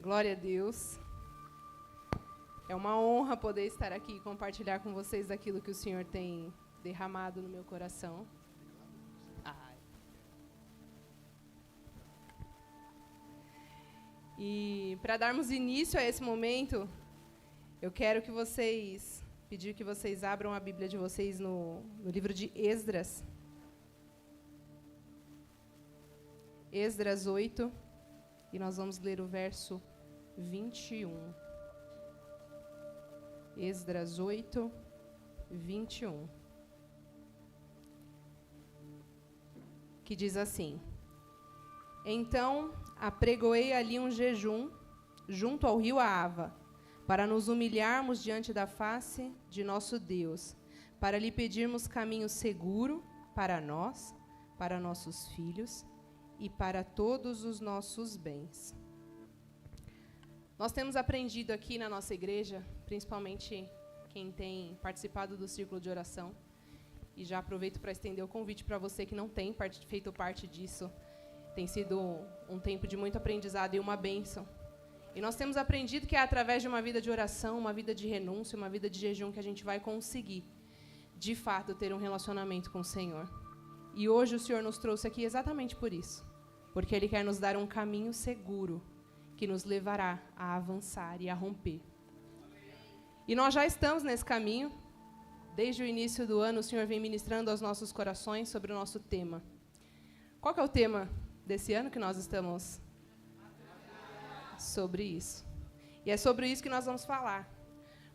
Glória a Deus. É uma honra poder estar aqui e compartilhar com vocês aquilo que o Senhor tem derramado no meu coração. E para darmos início a esse momento, eu quero pedir que vocês abram a Bíblia de vocês no livro de Esdras. Esdras 8, e nós vamos ler o verso 21. Esdras 8, 21. Que diz assim: Então apregoei ali um jejum junto ao rio Ahava, para nos humilharmos diante da face de nosso Deus, para lhe pedirmos caminho seguro para nós, para nossos filhos e para todos os nossos bens. Nós temos aprendido aqui na nossa igreja, principalmente quem tem participado do círculo de oração, e já aproveito para estender o convite para você que não tem feito parte disso. Tem sido um tempo de muito aprendizado e uma bênção. E nós temos aprendido que é através de uma vida de oração, uma vida de renúncia, uma vida de jejum que a gente vai conseguir, de fato, ter um relacionamento com o Senhor. E hoje o Senhor nos trouxe aqui exatamente por isso. Porque Ele quer nos dar um caminho seguro que nos levará a avançar e a romper. E nós já estamos nesse caminho. Desde o início do ano, o Senhor vem ministrando aos nossos corações sobre o nosso tema. Qual que é o tema desse ano que nós estamos? Sobre isso. E é sobre isso que nós vamos falar.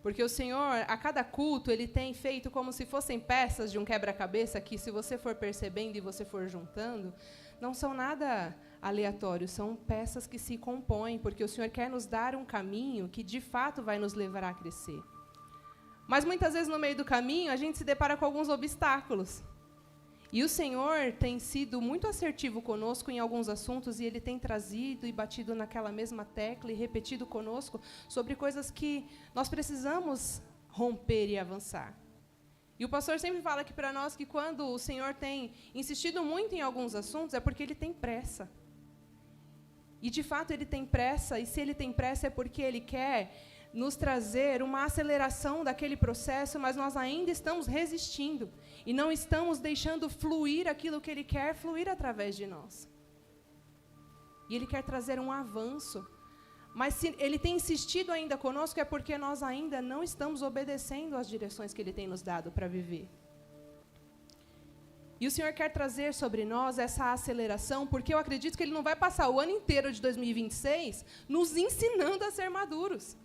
Porque o Senhor, a cada culto, Ele tem feito como se fossem peças de um quebra-cabeça que, se você for percebendo e você for juntando, não são nada aleatórios, são peças que se compõem, porque o Senhor quer nos dar um caminho que, de fato, vai nos levar a crescer. Mas, muitas vezes, no meio do caminho, a gente se depara com alguns obstáculos. E o Senhor tem sido muito assertivo conosco em alguns assuntos, e Ele tem trazido e batido naquela mesma tecla e repetido conosco sobre coisas que nós precisamos romper e avançar. E o pastor sempre fala aqui para nós que quando o Senhor tem insistido muito em alguns assuntos, é porque Ele tem pressa. E, de fato, Ele tem pressa, e se Ele tem pressa é porque Ele quer nos trazer uma aceleração daquele processo, mas nós ainda estamos resistindo e não estamos deixando fluir aquilo que Ele quer fluir através de nós. E Ele quer trazer um avanço. Mas se Ele tem insistido ainda conosco, é porque nós ainda não estamos obedecendo às direções que Ele tem nos dado para viver. E o Senhor quer trazer sobre nós essa aceleração, porque eu acredito que Ele não vai passar o ano inteiro de 2026 nos ensinando a ser maduros.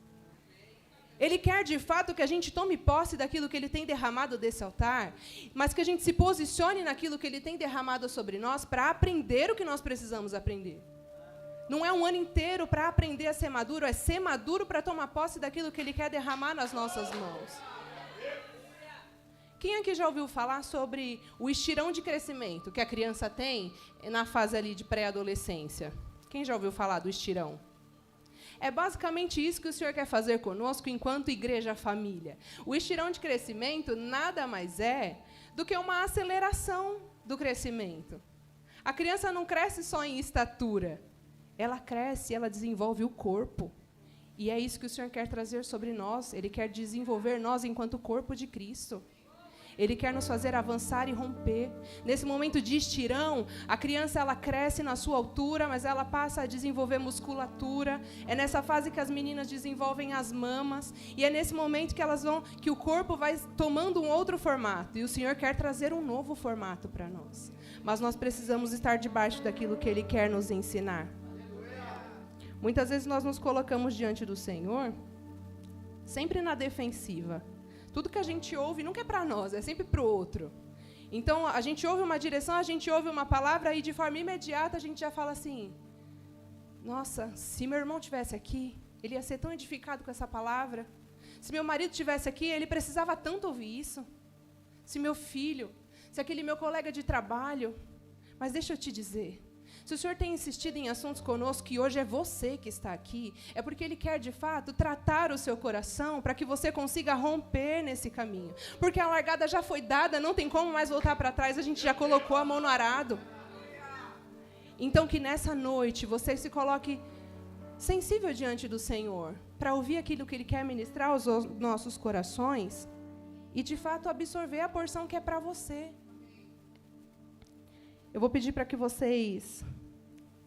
Ele quer, de fato, que a gente tome posse daquilo que Ele tem derramado desse altar, mas que a gente se posicione naquilo que Ele tem derramado sobre nós para aprender o que nós precisamos aprender. Não é um ano inteiro para aprender a ser maduro, é ser maduro para tomar posse daquilo que Ele quer derramar nas nossas mãos. Quem aqui já ouviu falar sobre o estirão de crescimento que a criança tem na fase ali de pré-adolescência? Quem já ouviu falar do estirão? É basicamente isso que o Senhor quer fazer conosco enquanto igreja família. O estirão de crescimento nada mais é do que uma aceleração do crescimento. A criança não cresce só em estatura. Ela cresce, ela desenvolve o corpo. E é isso que o Senhor quer trazer sobre nós. Ele quer desenvolver nós enquanto corpo de Cristo. Ele quer nos fazer avançar e romper. Nesse momento de estirão, a criança ela cresce na sua altura, mas ela passa a desenvolver musculatura. É nessa fase que as meninas desenvolvem as mamas. E é nesse momento que o corpo vai tomando um outro formato. E o Senhor quer trazer um novo formato para nós. Mas nós precisamos estar debaixo daquilo que Ele quer nos ensinar. Muitas vezes nós nos colocamos diante do Senhor, sempre na defensiva. Tudo que a gente ouve nunca é para nós, é sempre para o outro. Então, a gente ouve uma direção, a gente ouve uma palavra e, de forma imediata, a gente já fala assim, nossa, se meu irmão estivesse aqui, ele ia ser tão edificado com essa palavra. Se meu marido estivesse aqui, ele precisava tanto ouvir isso. Se meu filho, se aquele meu colega de trabalho. Mas deixa eu te dizer, se o Senhor tem insistido em assuntos conosco, que hoje é você que está aqui, é porque Ele quer, de fato, tratar o seu coração para que você consiga romper nesse caminho. Porque a largada já foi dada, não tem como mais voltar para trás, a gente já colocou a mão no arado. Então, que nessa noite você se coloque sensível diante do Senhor, para ouvir aquilo que Ele quer ministrar aos nossos corações e, de fato, absorver a porção que é para você. Eu vou pedir para que vocês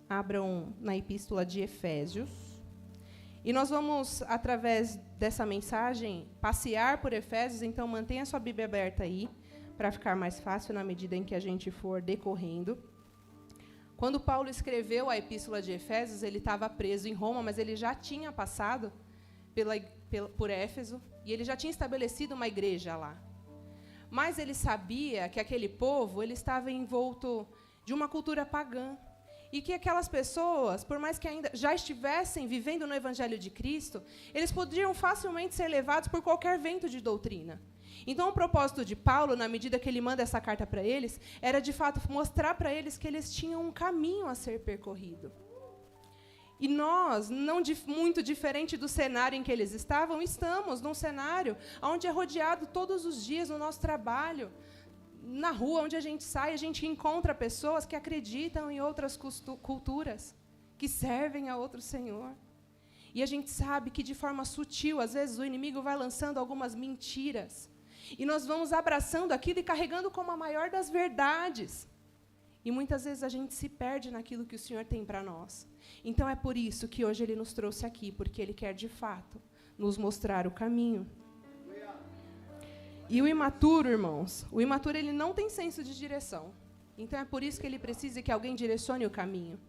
abram na Epístola de Efésios. E nós vamos, através dessa mensagem, passear por Efésios, então mantenha a sua Bíblia aberta aí, para ficar mais fácil na medida em que a gente for decorrendo. Quando Paulo escreveu a Epístola de Efésios, ele estava preso em Roma, mas ele já tinha passado por Éfeso, e ele já tinha estabelecido uma igreja lá. Mas ele sabia que aquele povo ele estava envolto de uma cultura pagã, e que aquelas pessoas, por mais que ainda já estivessem vivendo no Evangelho de Cristo, eles podiam facilmente ser levados por qualquer vento de doutrina. Então, o propósito de Paulo, na medida que ele manda essa carta para eles, era, de fato, mostrar para eles que eles tinham um caminho a ser percorrido. E nós, não muito diferente do cenário em que eles estavam, estamos num cenário onde é rodeado todos os dias no nosso trabalho, na rua onde a gente sai, a gente encontra pessoas que acreditam em outras culturas, que servem a outro Senhor. E a gente sabe que, de forma sutil, às vezes, o inimigo vai lançando algumas mentiras. E nós vamos abraçando aquilo e carregando como a maior das verdades. E muitas vezes a gente se perde naquilo que o Senhor tem para nós. Então é por isso que hoje Ele nos trouxe aqui, porque Ele quer, de fato, nos mostrar o caminho. E o imaturo, irmãos, o imaturo ele não tem senso de direção. Então é por isso que ele precisa que alguém direcione o caminho.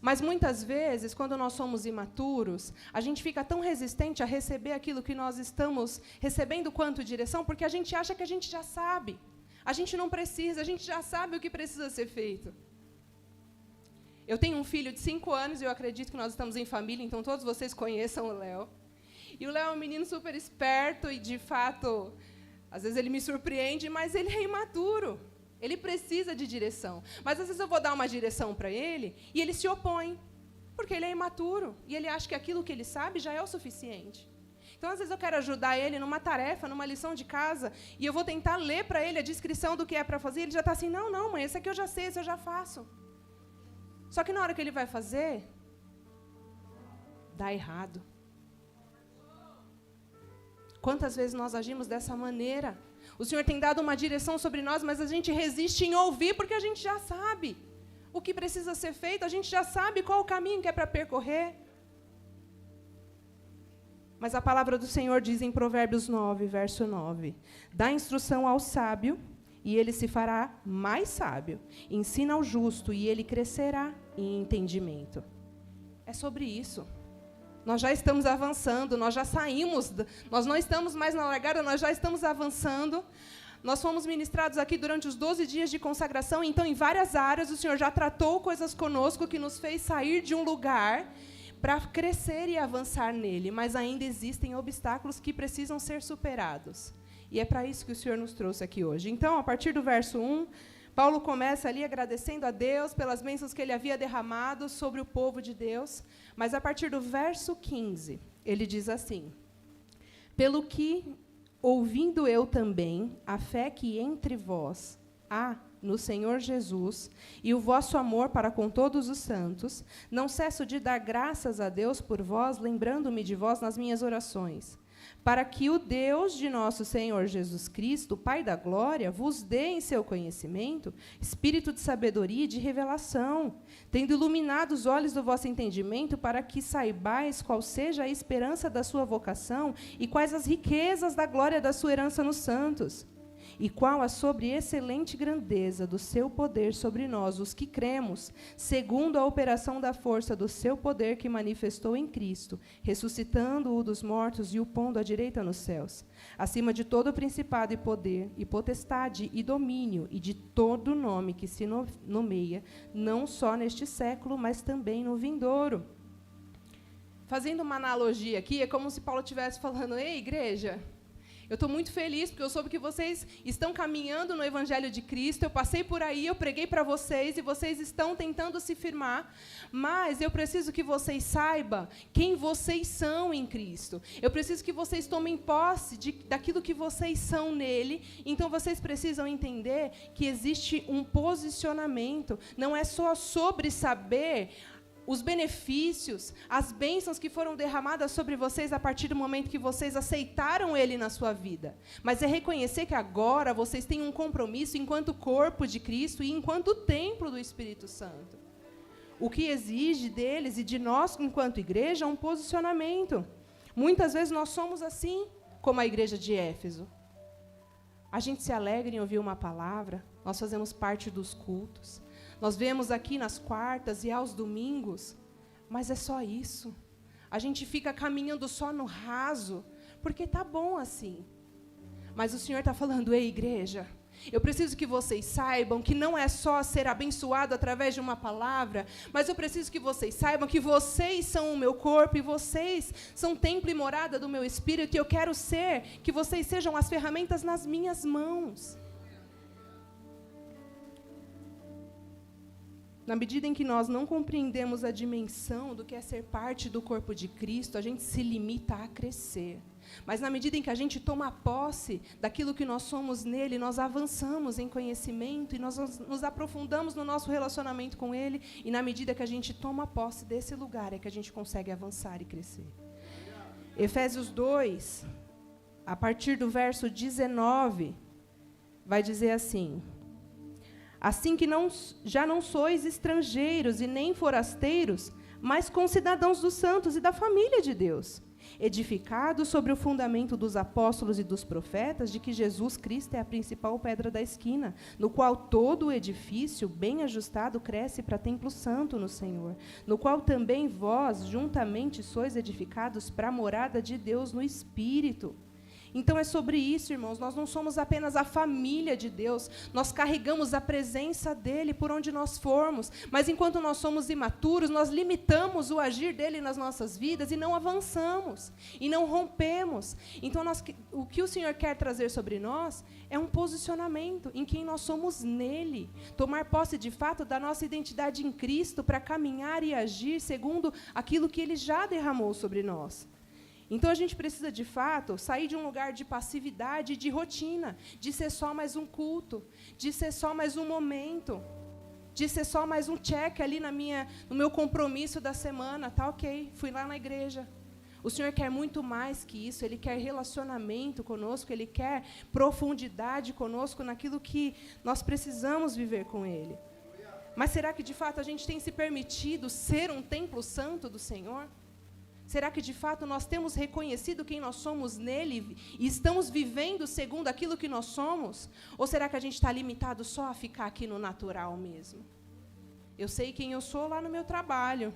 Mas muitas vezes, quando nós somos imaturos, a gente fica tão resistente a receber aquilo que nós estamos recebendo quanto direção, porque a gente acha que a gente já sabe. A gente não precisa, a gente já sabe o que precisa ser feito. Eu tenho um filho de 5 anos e eu acredito que nós estamos em família, então todos vocês conheçam o Léo. E o Léo é um menino super esperto e, de fato, às vezes ele me surpreende, mas ele é imaturo. Ele precisa de direção. Mas, às vezes, eu vou dar uma direção para ele e ele se opõe, porque ele é imaturo. E ele acha que aquilo que ele sabe já é o suficiente. Então, às vezes, eu quero ajudar ele numa tarefa, numa lição de casa, e eu vou tentar ler para ele a descrição do que é para fazer, e ele já está assim, não, mãe, esse aqui eu já sei, esse eu já faço. Só que, na hora que ele vai fazer, dá errado. Quantas vezes nós agimos dessa maneira? O Senhor tem dado uma direção sobre nós, mas a gente resiste em ouvir porque a gente já sabe o que precisa ser feito, a gente já sabe qual o caminho que é para percorrer. Mas a palavra do Senhor diz em Provérbios 9, verso 9, dá instrução ao sábio e ele se fará mais sábio. Ensina ao justo e ele crescerá em entendimento. É sobre isso. Nós já estamos avançando, nós já saímos, nós não estamos mais na largada, nós já estamos avançando. Nós fomos ministrados aqui durante os 12 dias de consagração, então, em várias áreas, o Senhor já tratou coisas conosco que nos fez sair de um lugar para crescer e avançar nele, mas ainda existem obstáculos que precisam ser superados. E é para isso que o Senhor nos trouxe aqui hoje. Então, a partir do verso 1, Paulo começa ali agradecendo a Deus pelas bênçãos que ele havia derramado sobre o povo de Deus, mas a partir do verso 15, ele diz assim, pelo que, ouvindo eu também a fé que entre vós há no Senhor Jesus e o vosso amor para com todos os santos, não cesso de dar graças a Deus por vós, lembrando-me de vós nas minhas orações, para que o Deus de nosso Senhor Jesus Cristo, Pai da glória, vos dê em seu conhecimento espírito de sabedoria e de revelação, tendo iluminado os olhos do vosso entendimento, para que saibais qual seja a esperança da sua vocação e quais as riquezas da glória da sua herança nos santos, e qual a sobreexcelente grandeza do seu poder sobre nós, os que cremos, segundo a operação da força do seu poder que manifestou em Cristo, ressuscitando-o dos mortos e o pondo à direita nos céus, acima de todo principado e poder, e potestade e domínio, e de todo nome que se nomeia, não só neste século, mas também no vindouro. Fazendo uma analogia aqui, é como se Paulo estivesse falando, ei, igreja, eu estou muito feliz, porque eu soube que vocês estão caminhando no Evangelho de Cristo, eu passei por aí, eu preguei para vocês, e vocês estão tentando se firmar, mas eu preciso que vocês saibam quem vocês são em Cristo. Eu preciso que vocês tomem posse daquilo que vocês são nele, então vocês precisam entender que existe um posicionamento, não é só sobre saber os benefícios, as bênçãos que foram derramadas sobre vocês a partir do momento que vocês aceitaram Ele na sua vida. Mas é reconhecer que agora vocês têm um compromisso enquanto corpo de Cristo e enquanto templo do Espírito Santo. O que exige deles e de nós, enquanto igreja, é um posicionamento. Muitas vezes nós somos assim, como a igreja de Éfeso. A gente se alegra em ouvir uma palavra, nós fazemos parte dos cultos. Nós vemos aqui nas quartas e aos domingos, mas é só isso. A gente fica caminhando só no raso, porque está bom assim. Mas o Senhor está falando, ei, igreja, eu preciso que vocês saibam que não é só ser abençoado através de uma palavra, mas eu preciso que vocês saibam que vocês são o meu corpo e vocês são templo e morada do meu Espírito, e eu quero que vocês sejam as ferramentas nas minhas mãos. Na medida em que nós não compreendemos a dimensão do que é ser parte do corpo de Cristo, a gente se limita a crescer. Mas na medida em que a gente toma posse daquilo que nós somos nele, nós avançamos em conhecimento e nós nos aprofundamos no nosso relacionamento com ele, e na medida que a gente toma posse desse lugar é que a gente consegue avançar e crescer. Efésios 2, a partir do verso 19, vai dizer assim: assim que já não sois estrangeiros e nem forasteiros, mas concidadãos dos santos e da família de Deus, edificados sobre o fundamento dos apóstolos e dos profetas, de que Jesus Cristo é a principal pedra da esquina, no qual todo o edifício, bem ajustado, cresce para templo santo no Senhor, no qual também vós, juntamente, sois edificados para a morada de Deus no Espírito. Então é sobre isso, irmãos, nós não somos apenas a família de Deus, nós carregamos a presença dEle por onde nós formos, mas enquanto nós somos imaturos, nós limitamos o agir dEle nas nossas vidas e não avançamos, e não rompemos. Então o que o Senhor quer trazer sobre nós é um posicionamento em quem nós somos nele, tomar posse de fato da nossa identidade em Cristo para caminhar e agir segundo aquilo que Ele já derramou sobre nós. Então, a gente precisa, de fato, sair de um lugar de passividade, de rotina, de ser só mais um culto, de ser só mais um momento, de ser só mais um check ali no meu compromisso da semana. Tá ok, fui lá na igreja. O Senhor quer muito mais que isso, Ele quer relacionamento conosco, Ele quer profundidade conosco naquilo que nós precisamos viver com Ele. Mas será que, de fato, a gente tem se permitido ser um templo santo do Senhor? Será que, de fato, nós temos reconhecido quem nós somos nele e estamos vivendo segundo aquilo que nós somos? Ou será que a gente está limitado só a ficar aqui no natural mesmo? Eu sei quem eu sou lá no meu trabalho.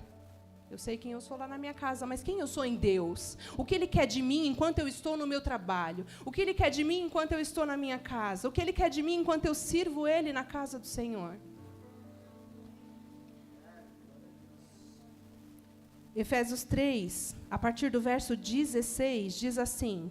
Eu sei quem eu sou lá na minha casa. Mas quem eu sou em Deus? O que Ele quer de mim enquanto eu estou no meu trabalho? O que Ele quer de mim enquanto eu estou na minha casa? O que Ele quer de mim enquanto eu sirvo Ele na casa do Senhor? Efésios 3, a partir do verso 16, diz assim: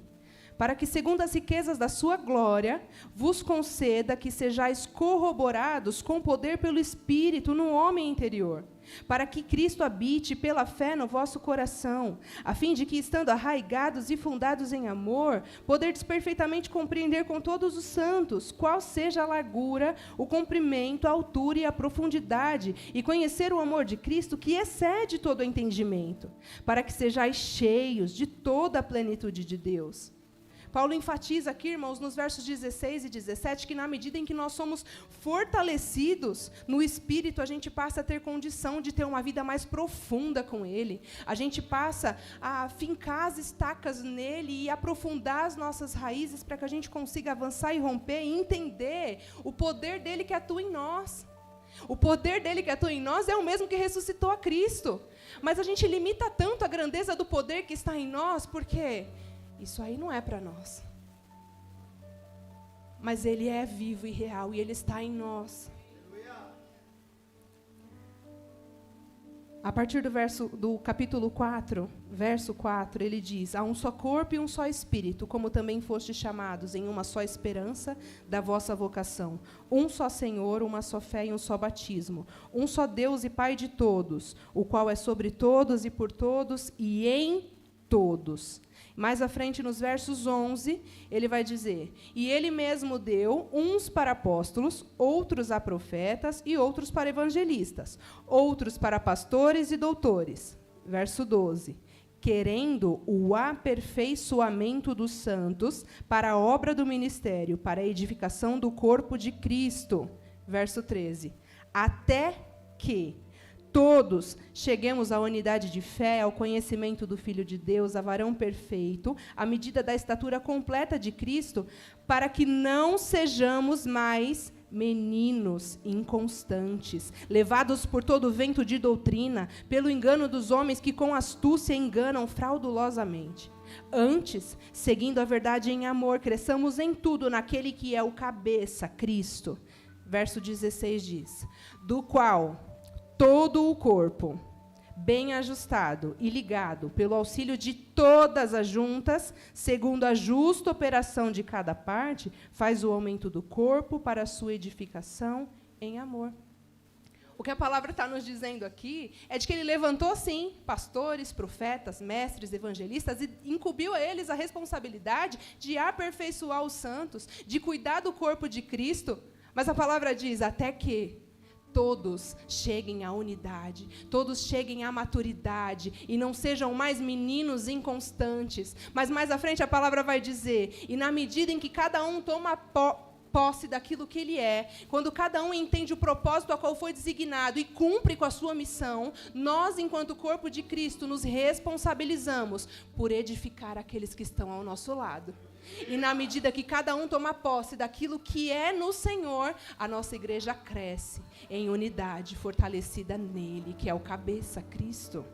para que, segundo as riquezas da sua glória, vos conceda que sejais corroborados com poder pelo Espírito no homem interior, para que Cristo habite pela fé no vosso coração, a fim de que, estando arraigados e fundados em amor, poderdes perfeitamente compreender com todos os santos qual seja a largura, o comprimento, a altura e a profundidade, e conhecer o amor de Cristo que excede todo o entendimento, para que sejais cheios de toda a plenitude de Deus. Paulo enfatiza aqui, irmãos, nos versos 16 e 17, que na medida em que nós somos fortalecidos no Espírito, a gente passa a ter condição de ter uma vida mais profunda com Ele. A gente passa a fincar as estacas nele e aprofundar as nossas raízes para que a gente consiga avançar e romper e entender o poder dEle que atua em nós. O poder dEle que atua em nós é o mesmo que ressuscitou a Cristo. Mas a gente limita tanto a grandeza do poder que está em nós, porque isso aí não é para nós. Mas Ele é vivo e real e Ele está em nós. A partir do capítulo 4, verso 4, ele diz: há um só corpo e um só Espírito, como também fostes chamados em uma só esperança da vossa vocação. Um só Senhor, uma só fé e um só batismo. Um só Deus e Pai de todos, o qual é sobre todos e por todos e em todos. Mais à frente, nos versos 11, ele vai dizer: e ele mesmo deu uns para apóstolos, outros a profetas e outros para evangelistas, outros para pastores e doutores. Verso 12. Querendo o aperfeiçoamento dos santos para a obra do ministério, para a edificação do corpo de Cristo. Verso 13. Até que todos cheguemos à unidade de fé, ao conhecimento do Filho de Deus, a varão perfeito, à medida da estatura completa de Cristo, para que não sejamos mais meninos inconstantes, levados por todo vento de doutrina, pelo engano dos homens que com astúcia enganam fraudulosamente. Antes, seguindo a verdade em amor, cresçamos em tudo naquele que é o cabeça, Cristo. Verso 16 diz: do qual todo o corpo, bem ajustado e ligado pelo auxílio de todas as juntas, segundo a justa operação de cada parte, faz o aumento do corpo para a sua edificação em amor. O que a palavra está nos dizendo aqui é de que ele levantou, sim, pastores, profetas, mestres, evangelistas, e incumbiu a eles a responsabilidade de aperfeiçoar os santos, de cuidar do corpo de Cristo. Mas a palavra diz: até que todos cheguem à unidade, todos cheguem à maturidade e não sejam mais meninos inconstantes. Mas mais à frente a palavra vai dizer: e na medida em que cada um toma posse daquilo que ele é, quando cada um entende o propósito a qual foi designado e cumpre com a sua missão, nós, enquanto corpo de Cristo, nos responsabilizamos por edificar aqueles que estão ao nosso lado. E na medida que cada um toma posse daquilo que é no Senhor, a nossa igreja cresce em unidade, fortalecida nele, que é o cabeça, Cristo.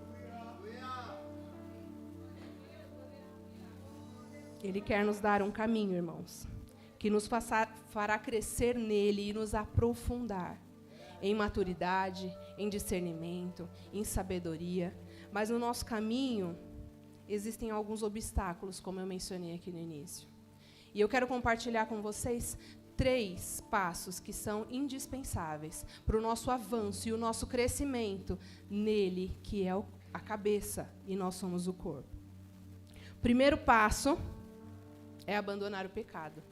Ele quer nos dar um caminho, irmãos, que nos fará crescer nele e nos aprofundar em maturidade, em discernimento, em sabedoria. Mas no nosso caminho existem alguns obstáculos, como eu mencionei aqui no início. E eu quero compartilhar com vocês 3 passos que são indispensáveis para o nosso avanço e o nosso crescimento nele, que é a cabeça, e nós somos o corpo. O primeiro passo é abandonar o pecado.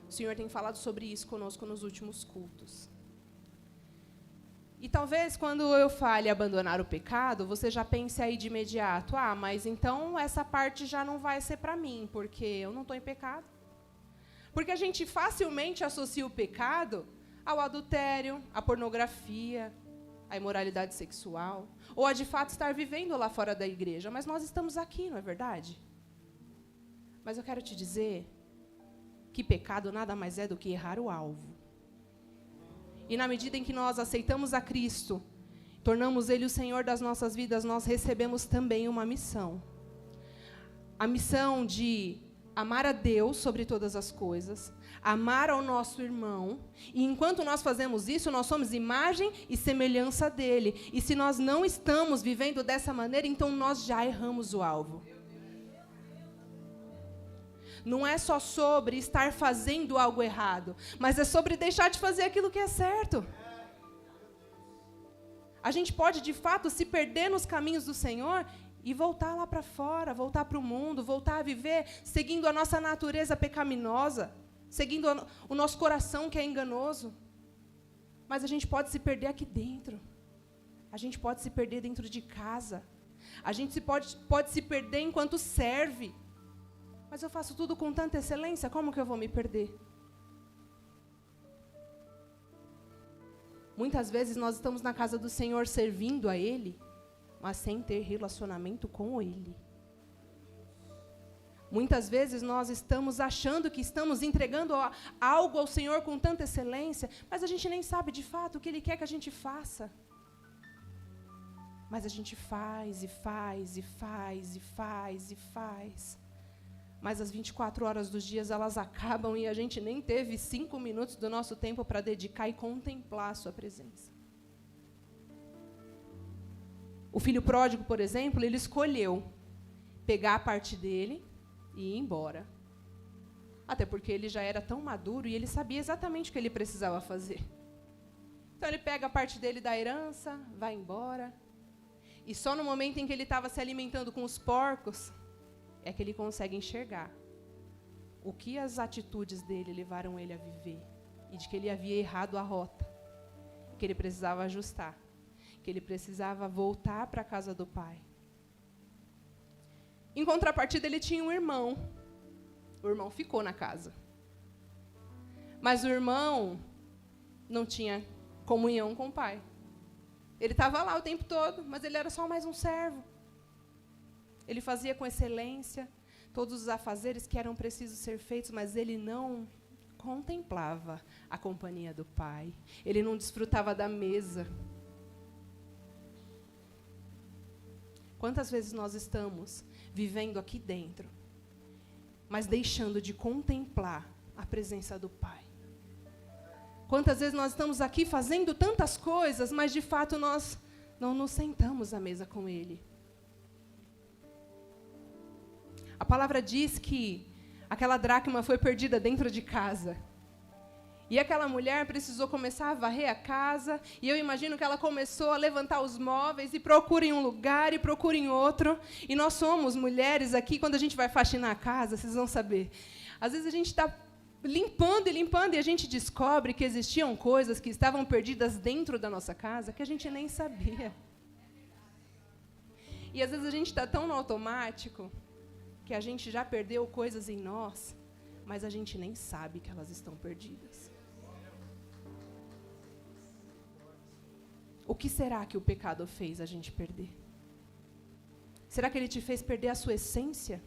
O Senhor tem falado sobre isso conosco nos últimos cultos. E talvez, quando eu fale abandonar o pecado, você já pense aí de imediato: ah, mas então essa parte já não vai ser para mim, porque eu não estou em pecado. Porque a gente facilmente associa o pecado ao adultério, à pornografia, à imoralidade sexual, ou a de fato estar vivendo lá fora da igreja. Mas nós estamos aqui, não é verdade? Mas eu quero te dizer que pecado nada mais é do que errar o alvo. E na medida em que nós aceitamos a Cristo, tornamos Ele o Senhor das nossas vidas, nós recebemos também uma missão. A missão de amar a Deus sobre todas as coisas, amar ao nosso irmão, e enquanto nós fazemos isso, nós somos imagem e semelhança dele. E se nós não estamos vivendo dessa maneira, então nós já erramos o alvo. Não é só sobre estar fazendo algo errado, mas é sobre deixar de fazer aquilo que é certo. A gente pode, de fato, se perder nos caminhos do Senhor e voltar lá para fora, voltar para o mundo, voltar a viver seguindo a nossa natureza pecaminosa, seguindo o nosso coração que é enganoso. Mas a gente pode se perder aqui dentro. A gente pode se perder dentro de casa. A gente pode se perder enquanto serve. Mas eu faço tudo com tanta excelência, como que eu vou me perder? Muitas vezes nós estamos na casa do Senhor servindo a Ele, mas sem ter relacionamento com Ele. Muitas vezes nós estamos achando que estamos entregando algo ao Senhor com tanta excelência, mas a gente nem sabe de fato o que Ele quer que a gente faça. Mas a gente faz e faz e faz e faz e faz. Mas as 24 horas dos dias, elas acabam e a gente nem teve 5 minutos do nosso tempo para dedicar e contemplar a sua presença. O filho pródigo, por exemplo, ele escolheu pegar a parte dele e ir embora. Até porque ele já era tão maduro e ele sabia exatamente o que ele precisava fazer. Então ele pega a parte dele da herança, vai embora. E só no momento em que ele estava se alimentando com os porcos, é que ele consegue enxergar o que as atitudes dele levaram ele a viver. E de que ele havia errado a rota. Que ele precisava ajustar. Que ele precisava voltar para a casa do pai. Em contrapartida, ele tinha um irmão. O irmão ficou na casa. Mas o irmão não tinha comunhão com o pai. Ele estava lá o tempo todo, mas ele era só mais um servo. Ele fazia com excelência todos os afazeres que eram precisos ser feitos, mas ele não contemplava a companhia do pai. Ele não desfrutava da mesa. Quantas vezes nós estamos vivendo aqui dentro, mas deixando de contemplar a presença do pai? Quantas vezes nós estamos aqui fazendo tantas coisas, mas de fato nós não nos sentamos à mesa com ele? A palavra diz que aquela dracma foi perdida dentro de casa. E aquela mulher precisou começar a varrer a casa, e eu imagino que ela começou a levantar os móveis, e procura em um lugar, e procura em outro. E nós somos mulheres aqui, quando a gente vai faxinar a casa, vocês vão saber. Às vezes a gente está limpando e limpando, e a gente descobre que existiam coisas que estavam perdidas dentro da nossa casa, que a gente nem sabia. E às vezes a gente está tão no automático, que a gente já perdeu coisas em nós, mas a gente nem sabe que elas estão perdidas. O que será que o pecado fez a gente perder? Será que ele te fez perder a sua essência?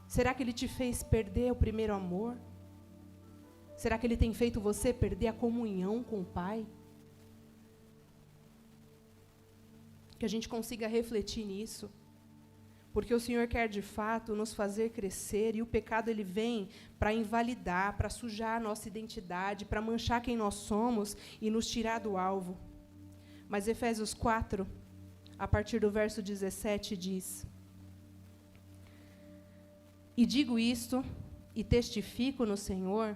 Será que ele te fez perder o primeiro amor? Será que ele tem feito você perder a comunhão com o Pai? Que a gente consiga refletir nisso. Porque o Senhor quer, de fato, nos fazer crescer, e o pecado ele vem para invalidar, para sujar a nossa identidade, para manchar quem nós somos e nos tirar do alvo. Mas Efésios 4, a partir do verso 17, diz: E digo isto, e testifico no Senhor,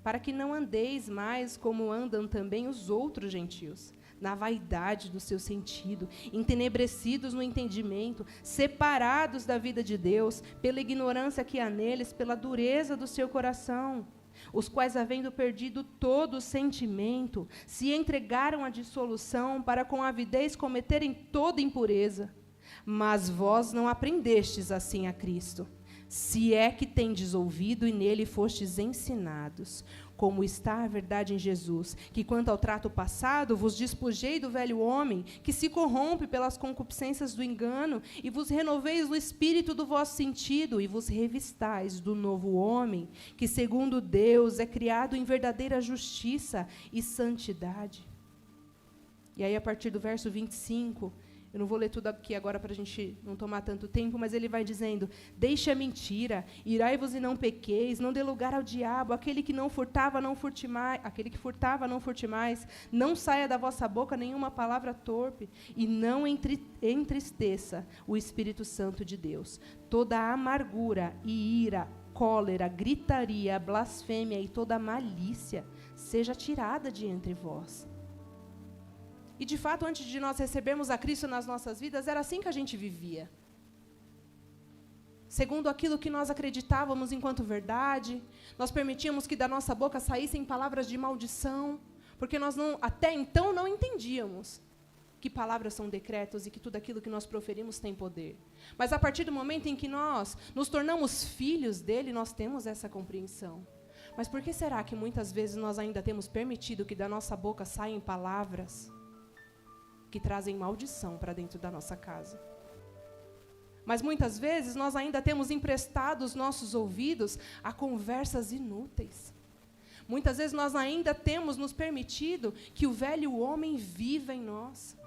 para que não andeis mais como andam também os outros gentios, na vaidade do seu sentido, entenebrecidos no entendimento, separados da vida de Deus, pela ignorância que há neles, pela dureza do seu coração, os quais, havendo perdido todo o sentimento, se entregaram à dissolução, para com avidez cometerem toda impureza. Mas vós não aprendestes assim a Cristo, se é que tendes ouvido e nele fostes ensinados, como está a verdade em Jesus, que quanto ao trato passado vos despojei do velho homem, que se corrompe pelas concupiscências do engano, e vos renoveis o espírito do vosso sentido, e vos revistais do novo homem, que segundo Deus é criado em verdadeira justiça e santidade. E aí, a partir do verso 25... eu não vou ler tudo aqui agora para a gente não tomar tanto tempo, mas ele vai dizendo: deixe a mentira, irai-vos e não pequeis, não dê lugar ao diabo, aquele que furtava, não furte mais, não saia da vossa boca nenhuma palavra torpe, e não entristeça o Espírito Santo de Deus. Toda amargura e ira, cólera, gritaria, blasfêmia e toda malícia seja tirada de entre vós. E, de fato, antes de nós recebermos a Cristo nas nossas vidas, era assim que a gente vivia. Segundo aquilo que nós acreditávamos enquanto verdade, nós permitíamos que da nossa boca saíssem palavras de maldição, porque nós até então não entendíamos que palavras são decretos e que tudo aquilo que nós proferimos tem poder. Mas, a partir do momento em que nós nos tornamos filhos dele, nós temos essa compreensão. Mas por que será que muitas vezes nós ainda temos permitido que da nossa boca saiam palavras que trazem maldição para dentro da nossa casa? Mas muitas vezes nós ainda temos emprestado os nossos ouvidos a conversas inúteis. Muitas vezes nós ainda temos nos permitido que o velho homem viva em nós.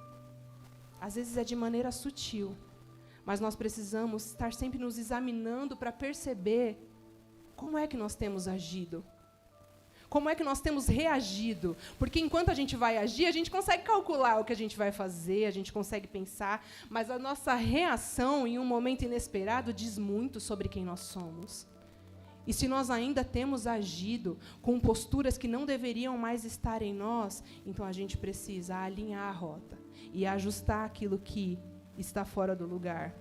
Às vezes é de maneira sutil, mas nós precisamos estar sempre nos examinando para perceber como é que nós temos agido. Como é que nós temos reagido? Porque enquanto a gente vai agir, a gente consegue calcular o que a gente vai fazer, a gente consegue pensar, mas a nossa reação em um momento inesperado diz muito sobre quem nós somos. E se nós ainda temos agido com posturas que não deveriam mais estar em nós, então a gente precisa alinhar a rota e ajustar aquilo que está fora do lugar.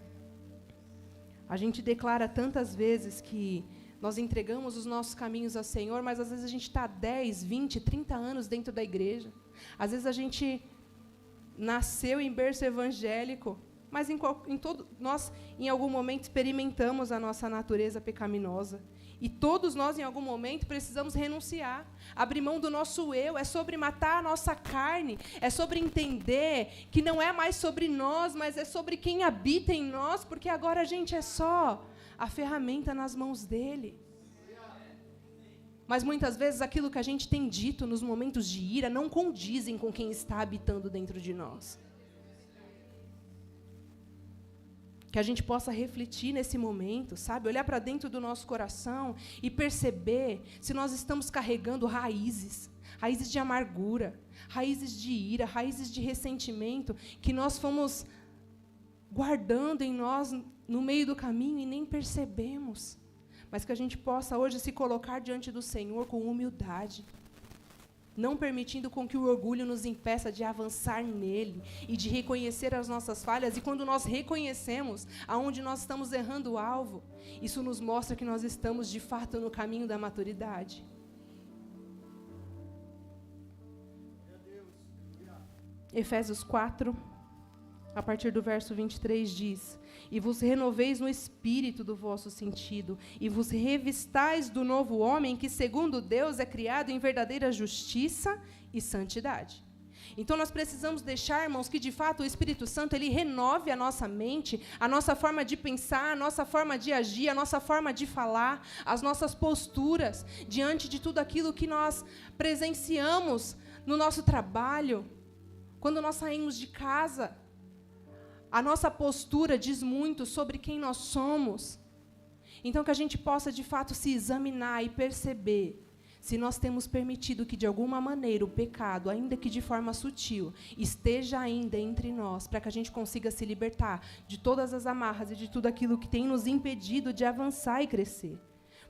A gente declara tantas vezes que nós entregamos os nossos caminhos ao Senhor, mas às vezes a gente está 10, 20, 30 anos dentro da igreja. Às vezes a gente nasceu em berço evangélico, mas nós, em algum momento, experimentamos a nossa natureza pecaminosa. E todos nós, em algum momento, precisamos renunciar. Abrir mão do nosso eu. É sobre matar a nossa carne. É sobre entender que não é mais sobre nós, mas é sobre quem habita em nós, porque agora a gente é só a ferramenta nas mãos dele. Mas muitas vezes aquilo que a gente tem dito nos momentos de ira não condizem com quem está habitando dentro de nós. Que a gente possa refletir nesse momento, sabe? Olhar para dentro do nosso coração e perceber se nós estamos carregando raízes de amargura, raízes de ira, raízes de ressentimento, que nós fomos guardando em nós no meio do caminho e nem percebemos. Mas que a gente possa hoje se colocar diante do Senhor com humildade, não permitindo com que o orgulho nos impeça de avançar nele e de reconhecer as nossas falhas. E quando nós reconhecemos aonde nós estamos errando o alvo, isso nos mostra que nós estamos, de fato, no caminho da maturidade. Efésios 4, a partir do verso 23, diz: E vos renoveis no espírito do vosso sentido, e vos revistais do novo homem, que segundo Deus é criado em verdadeira justiça e santidade. Então nós precisamos deixar, irmãos, que de fato o Espírito Santo ele renove a nossa mente, a nossa forma de pensar, a nossa forma de agir, a nossa forma de falar, as nossas posturas diante de tudo aquilo que nós presenciamos no nosso trabalho, quando nós saímos de casa. A nossa postura diz muito sobre quem nós somos. Então, que a gente possa, de fato, se examinar e perceber se nós temos permitido que, de alguma maneira, o pecado, ainda que de forma sutil, esteja ainda entre nós, para que a gente consiga se libertar de todas as amarras e de tudo aquilo que tem nos impedido de avançar e crescer.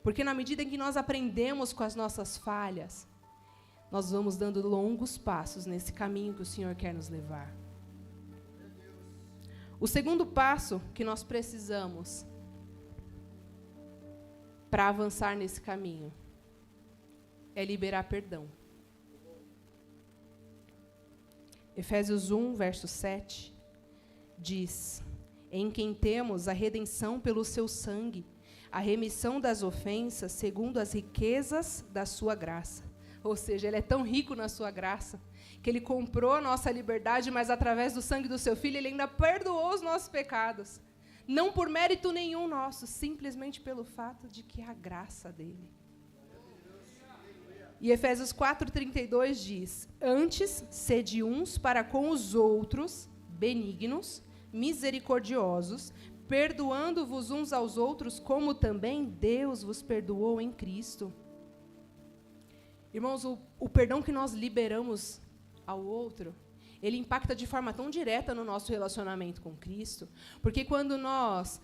Porque, na medida em que nós aprendemos com as nossas falhas, nós vamos dando longos passos nesse caminho que o Senhor quer nos levar. O segundo passo que nós precisamos para avançar nesse caminho é liberar perdão. Efésios 1, verso 7, diz: Em quem temos a redenção pelo seu sangue, a remissão das ofensas segundo as riquezas da sua graça. Ou seja, ele é tão rico na sua graça, que ele comprou a nossa liberdade, mas através do sangue do seu Filho, ele ainda perdoou os nossos pecados. Não por mérito nenhum nosso, simplesmente pelo fato de que é a graça dele. E Efésios 4:32 diz: Antes, sede uns para com os outros, benignos, misericordiosos, perdoando-vos uns aos outros, como também Deus vos perdoou em Cristo. Irmãos, o perdão que nós liberamos ao outro, ele impacta de forma tão direta no nosso relacionamento com Cristo, porque quando nós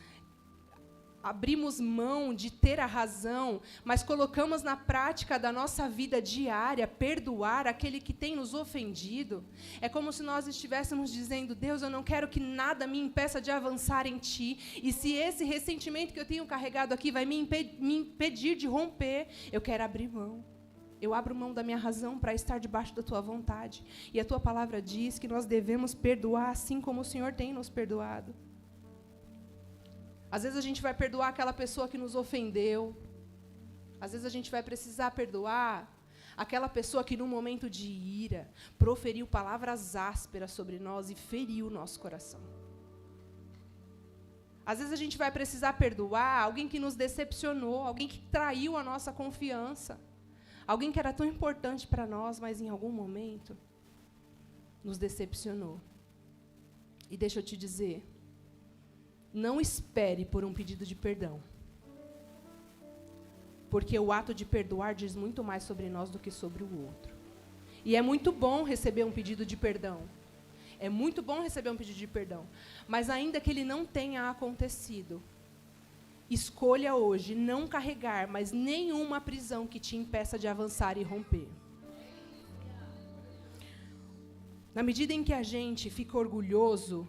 abrimos mão de ter a razão, mas colocamos na prática da nossa vida diária perdoar aquele que tem nos ofendido, é como se nós estivéssemos dizendo: Deus, eu não quero que nada me impeça de avançar em Ti, e se esse ressentimento que eu tenho carregado aqui vai me impedir de romper, eu quero abrir mão. Eu abro mão da minha razão para estar debaixo da Tua vontade. E a Tua palavra diz que nós devemos perdoar assim como o Senhor tem nos perdoado. Às vezes a gente vai perdoar aquela pessoa que nos ofendeu. Às vezes a gente vai precisar perdoar aquela pessoa que, num momento de ira, proferiu palavras ásperas sobre nós e feriu o nosso coração. Às vezes a gente vai precisar perdoar alguém que nos decepcionou, alguém que traiu a nossa confiança. Alguém que era tão importante para nós, mas em algum momento nos decepcionou. E deixa eu te dizer, não espere por um pedido de perdão. Porque o ato de perdoar diz muito mais sobre nós do que sobre o outro. E é muito bom receber um pedido de perdão. É muito bom receber um pedido de perdão. Mas ainda que ele não tenha acontecido, escolha hoje não carregar mais nenhuma prisão que te impeça de avançar e romper. Na medida em que a gente fica orgulhoso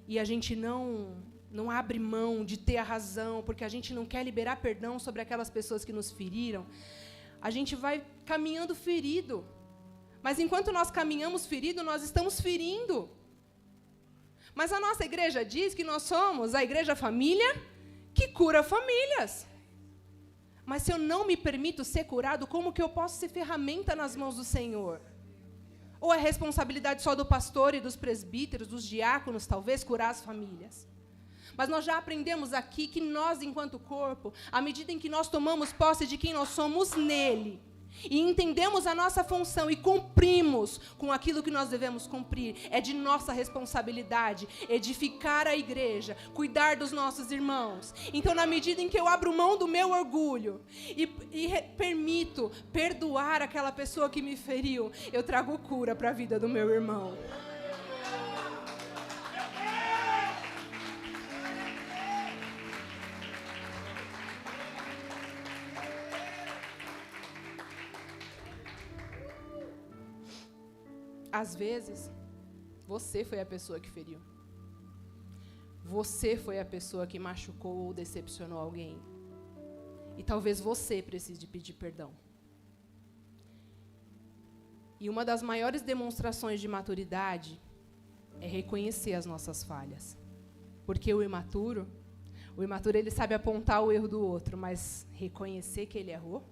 e a gente não abre mão de ter a razão, porque a gente não quer liberar perdão sobre aquelas pessoas que nos feriram, a gente vai caminhando ferido. Mas enquanto nós caminhamos ferido, nós estamos ferindo. Mas a nossa igreja diz que nós somos a igreja família que cura famílias. Mas se eu não me permito ser curado, como que eu posso ser ferramenta nas mãos do Senhor? Ou é responsabilidade só do pastor e dos presbíteros, dos diáconos, talvez, curar as famílias? Mas nós já aprendemos aqui que nós, enquanto corpo, à medida em que nós tomamos posse de quem nós somos nele, e entendemos a nossa função e cumprimos com aquilo que nós devemos cumprir, é de nossa responsabilidade edificar a igreja, cuidar dos nossos irmãos. Então, na medida em que eu abro mão do meu orgulho e permito perdoar aquela pessoa que me feriu, eu trago cura para a vida do meu irmão. Às vezes, você foi a pessoa que feriu. Você foi a pessoa que machucou ou decepcionou alguém. E talvez você precise pedir perdão. E uma das maiores demonstrações de maturidade é reconhecer as nossas falhas. Porque o imaturo ele sabe apontar o erro do outro, mas reconhecer que ele errou?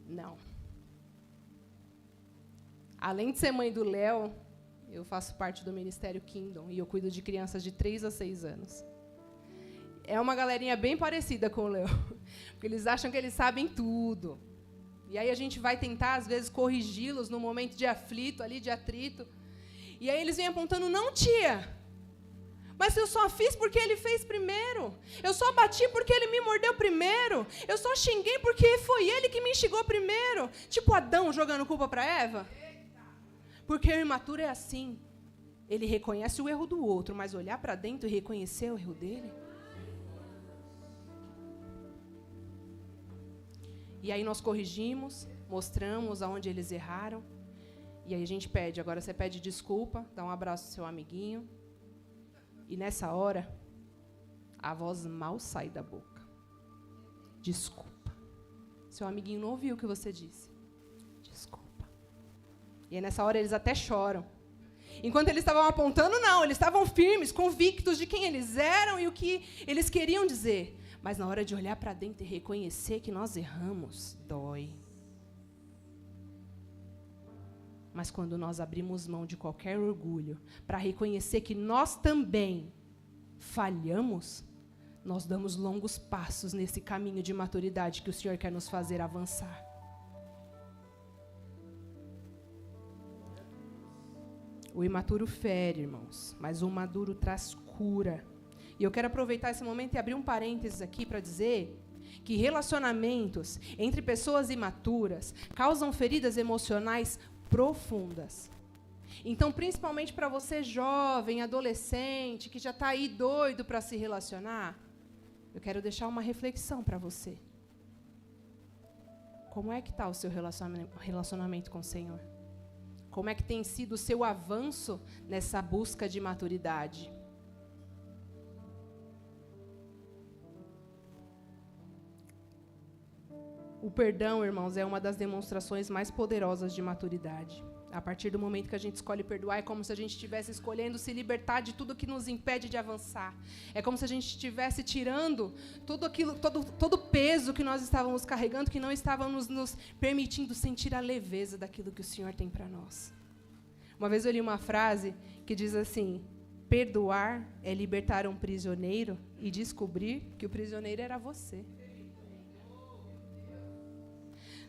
Não. Além de ser mãe do Léo, eu faço parte do Ministério Kingdom e eu cuido de crianças de 3 a 6 anos. É uma galerinha bem parecida com o Léo, porque eles acham que eles sabem tudo. E aí a gente vai tentar, às vezes, corrigi-los no momento de aflito, ali, de atrito. E aí eles vêm apontando, não, tia, mas eu só fiz porque ele fez primeiro. Eu só bati porque ele me mordeu primeiro. Eu só xinguei porque foi ele que me xingou primeiro. Tipo Adão jogando culpa para Eva. Porque o imaturo é assim. Ele reconhece o erro do outro, mas olhar para dentro e reconhecer o erro dele. E aí nós corrigimos, mostramos aonde eles erraram. E aí a gente pede, agora você pede desculpa, dá um abraço ao seu amiguinho. E nessa hora, a voz mal sai da boca. Desculpa. Seu amiguinho não ouviu o que você disse. Desculpa. E aí, nessa hora, eles até choram. Enquanto eles estavam apontando, não. Eles estavam firmes, convictos de quem eles eram e o que eles queriam dizer. Mas na hora de olhar para dentro e reconhecer que nós erramos, dói. Mas quando nós abrimos mão de qualquer orgulho para reconhecer que nós também falhamos, nós damos longos passos nesse caminho de maturidade que o Senhor quer nos fazer avançar. O imaturo fere, irmãos, mas o maduro traz cura. E eu quero aproveitar esse momento e abrir um parênteses aqui para dizer que relacionamentos entre pessoas imaturas causam feridas emocionais profundas. Então, principalmente para você jovem, adolescente, que já está aí doido para se relacionar, eu quero deixar uma reflexão para você. Como é que está o seu relacionamento com o Senhor? Como é que tem sido o seu avanço nessa busca de maturidade? O perdão, irmãos, é uma das demonstrações mais poderosas de maturidade. A partir do momento que a gente escolhe perdoar, é como se a gente estivesse escolhendo se libertar de tudo que nos impede de avançar. É como se a gente estivesse tirando todo o peso que nós estávamos carregando, que não estávamos nos permitindo sentir a leveza daquilo que o Senhor tem para nós. Uma vez eu li uma frase que diz assim: perdoar é libertar um prisioneiro e descobrir que o prisioneiro era você.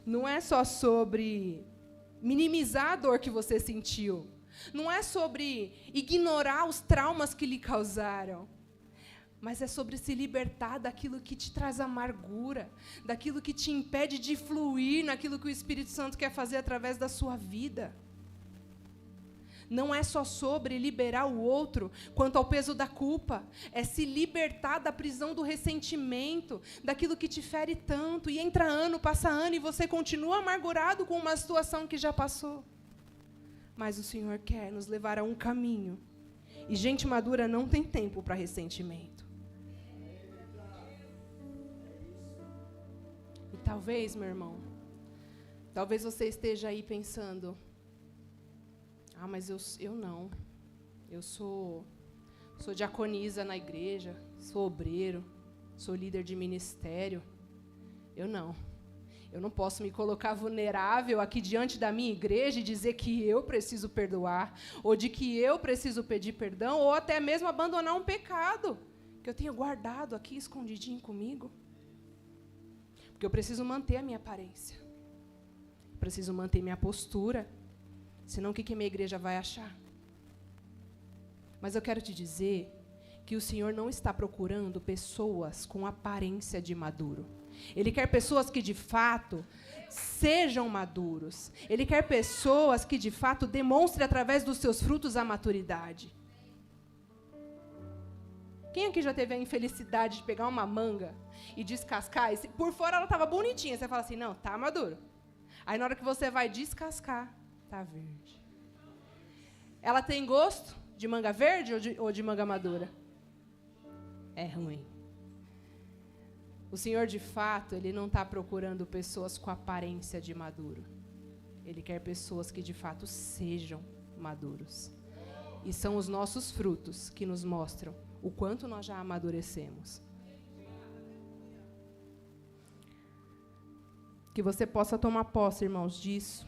Não é só sobre minimizar a dor que você sentiu. Não é sobre ignorar os traumas que lhe causaram. Mas é sobre se libertar daquilo que te traz amargura, daquilo que te impede de fluir naquilo que o Espírito Santo quer fazer através da sua vida. não é só sobre liberar o outro quanto ao peso da culpa, é se libertar da prisão do ressentimento, daquilo que te fere tanto, e entra ano, passa ano, e você continua amargurado com uma situação que já passou. Mas o Senhor quer nos levar a um caminho, e gente madura não tem tempo para ressentimento. E talvez, meu irmão, talvez você esteja aí pensando, mas eu não. Eu sou diaconisa na igreja, sou obreiro, sou líder de ministério. Eu não posso me colocar vulnerável aqui diante da minha igreja e dizer que eu preciso perdoar, ou de que eu preciso pedir perdão, ou até mesmo abandonar um pecado que eu tenho guardado aqui escondidinho comigo. Porque eu preciso manter a minha aparência. Preciso manter minha postura. Senão, o que minha igreja vai achar? Mas eu quero te dizer que o Senhor não está procurando pessoas com aparência de maduro. Ele quer pessoas que, de fato, sejam maduros. Ele quer pessoas que, de fato, demonstrem através dos seus frutos a maturidade. Quem aqui já teve a infelicidade de pegar uma manga e descascar? E por fora ela estava bonitinha. Você fala assim, não, tá maduro. Aí, na hora que você vai descascar, tá verde. Ela tem gosto de manga verde ou de manga madura? É ruim. O Senhor, de fato, Ele não está procurando pessoas com aparência de maduro. Ele quer pessoas que, de fato, sejam maduros. E são os nossos frutos que nos mostram o quanto nós já amadurecemos. Que você possa tomar posse, irmãos, disso.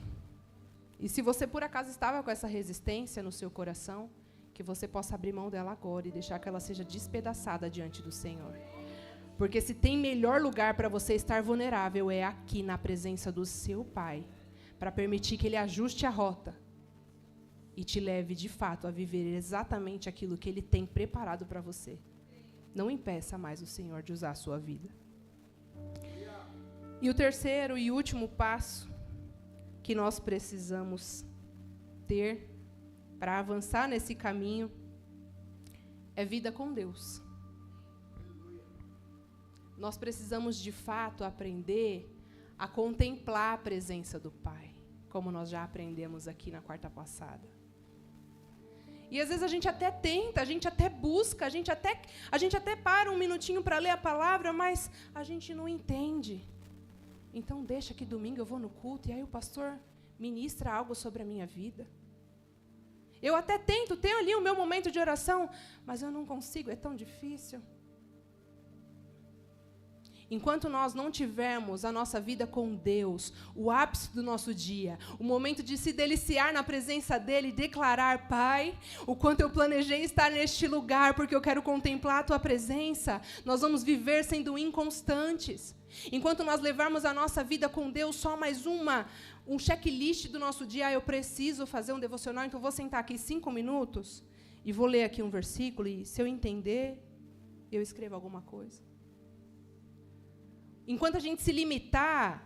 E se você, por acaso, estava com essa resistência no seu coração, que você possa abrir mão dela agora e deixar que ela seja despedaçada diante do Senhor. Porque se tem melhor lugar para você estar vulnerável, é aqui na presença do seu Pai, para permitir que Ele ajuste a rota e te leve, de fato, a viver exatamente aquilo que Ele tem preparado para você. Não impeça mais o Senhor de usar a sua vida. E o terceiro e último passo que nós precisamos ter para avançar nesse caminho é vida com Deus. Nós precisamos, de fato, aprender a contemplar a presença do Pai, como nós já aprendemos aqui na quarta passada. E às vezes a gente até tenta, a gente até busca, a gente até para um minutinho para ler a palavra, mas a gente não entende. Então deixa que domingo eu vou no culto e aí o pastor ministra algo sobre a minha vida. Eu até tento ter ali o meu momento de oração, mas eu não consigo, é tão difícil. Enquanto nós não tivermos a nossa vida com Deus, o ápice do nosso dia, o momento de se deliciar na presença dEle e declarar, Pai, o quanto eu planejei estar neste lugar, porque eu quero contemplar a Tua presença, nós vamos viver sendo inconstantes. Enquanto nós levarmos a nossa vida com Deus só mais um checklist do nosso dia, eu preciso fazer um devocional, então vou sentar aqui 5 minutos e vou ler aqui um versículo, e se eu entender, eu escrevo alguma coisa. Enquanto a gente se limitar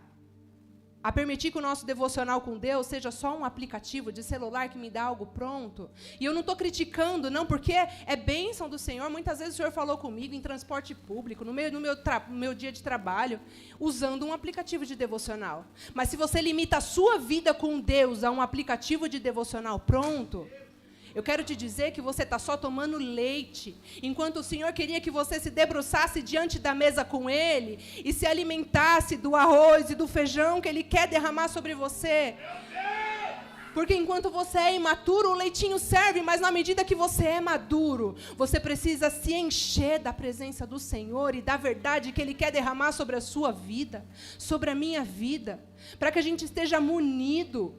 a permitir que o nosso devocional com Deus seja só um aplicativo de celular que me dá algo pronto, e eu não estou criticando, não, porque é bênção do Senhor. Muitas vezes o Senhor falou comigo em transporte público, no meu dia de trabalho, usando um aplicativo de devocional. Mas se você limita a sua vida com Deus a um aplicativo de devocional pronto, eu quero te dizer que você está só tomando leite, enquanto o Senhor queria que você se debruçasse diante da mesa com Ele e se alimentasse do arroz e do feijão que Ele quer derramar sobre você. Porque enquanto você é imaturo, o leitinho serve, mas na medida que você é maduro, você precisa se encher da presença do Senhor e da verdade que Ele quer derramar sobre a sua vida, sobre a minha vida, para que a gente esteja munido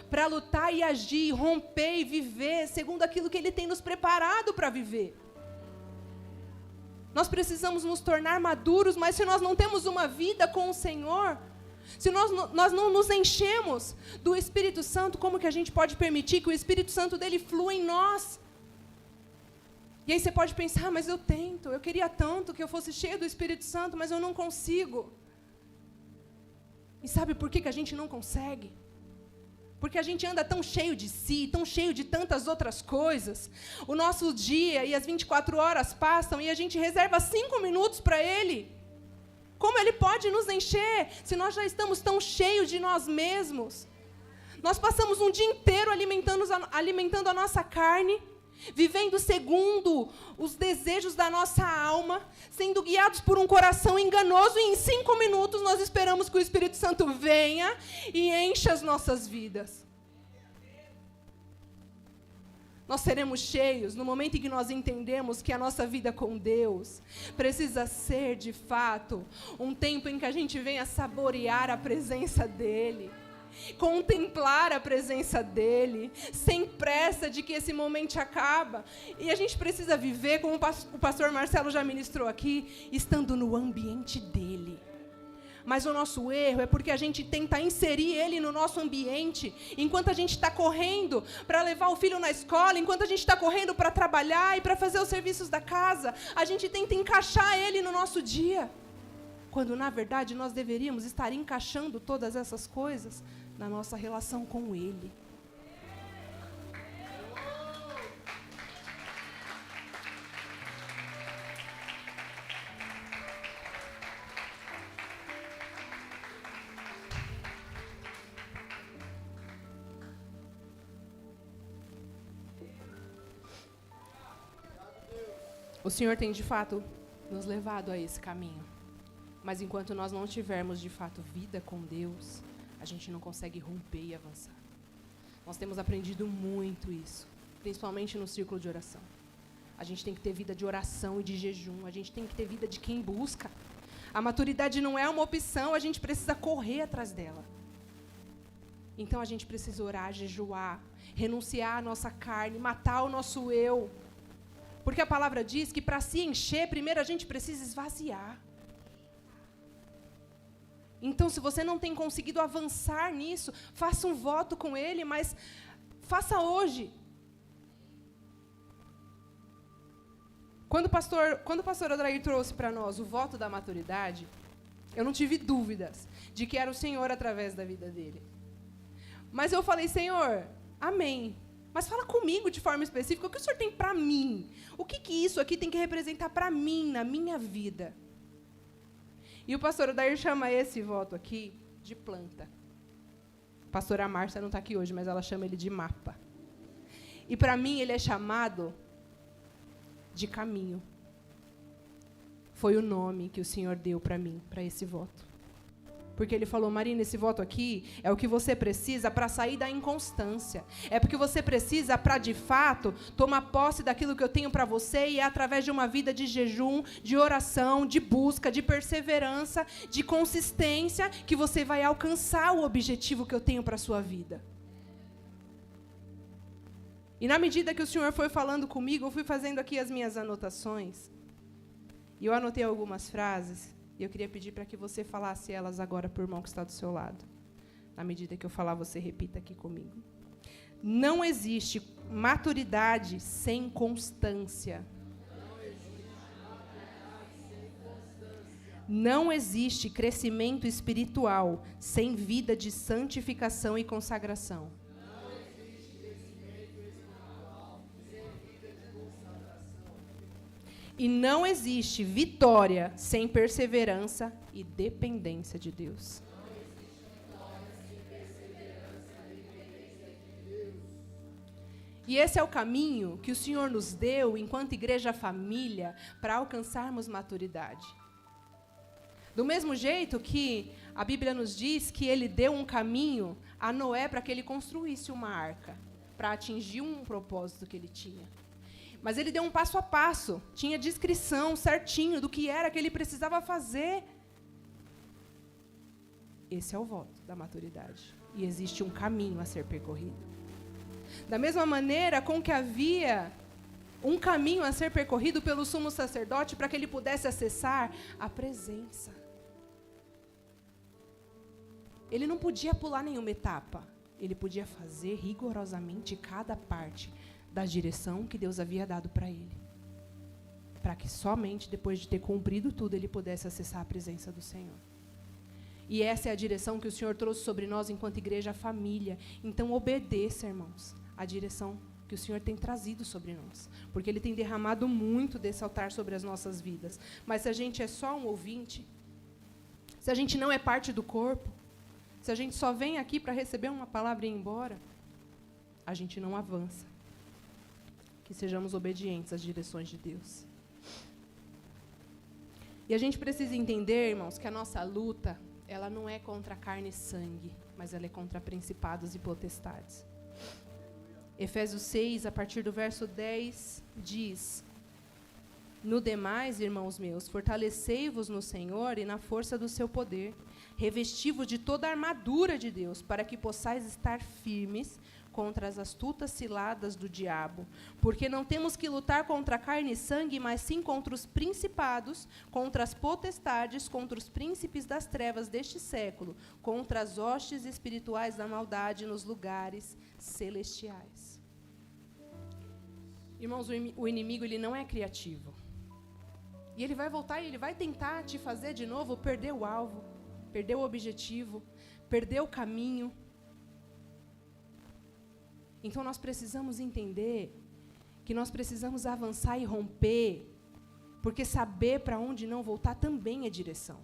para lutar e agir, romper e viver segundo aquilo que Ele tem nos preparado para viver. Nós precisamos nos tornar maduros, mas se nós não temos uma vida com o Senhor, se nós não nos enchemos do Espírito Santo, como que a gente pode permitir que o Espírito Santo dele flua em nós? E aí você pode pensar, mas eu tento, eu queria tanto que eu fosse cheio do Espírito Santo, mas eu não consigo. E sabe por que a gente não consegue? Porque a gente anda tão cheio de si, tão cheio de tantas outras coisas. O nosso dia e as 24 horas passam e a gente reserva 5 minutos para Ele. Como Ele pode nos encher se nós já estamos tão cheios de nós mesmos? Nós passamos um dia inteiro alimentando a nossa carne, vivendo segundo os desejos da nossa alma, sendo guiados por um coração enganoso, e em 5 minutos nós esperamos que o Espírito Santo venha e encha as nossas vidas. Nós seremos cheios no momento em que nós entendemos que a nossa vida com Deus precisa ser, de fato, um tempo em que a gente venha saborear a presença dEle, contemplar a presença dEle, sem pressa de que esse momento acaba. E a gente precisa viver, como o pastor Marcelo já ministrou aqui, estando no ambiente dEle. Mas o nosso erro é porque a gente tenta inserir Ele no nosso ambiente, enquanto a gente está correndo para levar o filho na escola, enquanto a gente está correndo para trabalhar e para fazer os serviços da casa, a gente tenta encaixar Ele no nosso dia, quando, na verdade, nós deveríamos estar encaixando todas essas coisas na nossa relação com Ele. O Senhor tem, de fato, nos levado a esse caminho. Mas enquanto nós não tivermos, de fato, vida com Deus, a gente não consegue romper e avançar. Nós temos aprendido muito isso, principalmente no círculo de oração. A gente tem que ter vida de oração e de jejum. A gente tem que ter vida de quem busca. A maturidade não é uma opção, a gente precisa correr atrás dela. Então a gente precisa orar, jejuar, renunciar à nossa carne, matar o nosso eu. Porque a palavra diz que para se encher, primeiro a gente precisa esvaziar. Então, se você não tem conseguido avançar nisso, faça um voto com Ele, mas faça hoje. Quando o pastor Odrair trouxe para nós o voto da maturidade, eu não tive dúvidas de que era o Senhor através da vida dele. Mas eu falei, Senhor, amém. Mas fala comigo de forma específica, o que o Senhor tem para mim? O que isso aqui tem que representar para mim, na minha vida? E o pastor Odair chama esse voto aqui de planta. A pastora Márcia não está aqui hoje, mas ela chama ele de mapa. E para mim ele é chamado de caminho. Foi o nome que o Senhor deu para mim, para esse voto. Porque ele falou, Marina, esse voto aqui é o que você precisa para sair da inconstância. É porque você precisa para, de fato, tomar posse daquilo que eu tenho para você, e é através de uma vida de jejum, de oração, de busca, de perseverança, de consistência, que você vai alcançar o objetivo que eu tenho para a sua vida. E na medida que o Senhor foi falando comigo, eu fui fazendo aqui as minhas anotações. E eu anotei algumas frases. E eu queria pedir para que você falasse elas agora para o irmão que está do seu lado. Na medida que eu falar, você repita aqui comigo. Não existe maturidade sem constância. Não existe crescimento espiritual sem vida de santificação e consagração. E não existe vitória sem perseverança e dependência de Deus. E esse é o caminho que o Senhor nos deu, enquanto igreja família, para alcançarmos maturidade. Do mesmo jeito que a Bíblia nos diz que Ele deu um caminho a Noé para que ele construísse uma arca, para atingir um propósito que ele tinha. Mas ele deu um passo a passo, tinha descrição certinho do que era que ele precisava fazer. Esse é o voto da maturidade. E existe um caminho a ser percorrido. Da mesma maneira com que havia um caminho a ser percorrido pelo sumo sacerdote para que ele pudesse acessar a presença. Ele não podia pular nenhuma etapa. Ele podia fazer rigorosamente cada parte da direção que Deus havia dado para ele, para que somente depois de ter cumprido tudo ele pudesse acessar a presença do Senhor. E essa é a direção que o Senhor trouxe sobre nós enquanto igreja família. Então, obedeça, irmãos, a direção que o Senhor tem trazido sobre nós. Porque Ele tem derramado muito desse altar sobre as nossas vidas. Mas se a gente é só um ouvinte, se a gente não é parte do corpo, se a gente só vem aqui para receber uma palavra e ir embora, a gente não avança. Que sejamos obedientes às direções de Deus. E a gente precisa entender, irmãos, que a nossa luta, ela não é contra carne e sangue, mas ela é contra principados e potestades. Efésios 6, a partir do verso 10, diz: No demais, irmãos meus, fortalecei-vos no Senhor e na força do seu poder. Revesti-vos de toda a armadura de Deus, para que possais estar firmes contra as astutas ciladas do diabo. Porque não temos que lutar contra carne e sangue, mas sim contra os principados, contra as potestades, contra os príncipes das trevas deste século, contra as hostes espirituais da maldade nos lugares celestiais. Irmãos, o inimigo ele não é criativo. E ele vai voltar e ele vai tentar te fazer de novo perder o alvo, perder o objetivo, perder o caminho. Então nós precisamos entender que nós precisamos avançar e romper, porque saber para onde não voltar também é direção.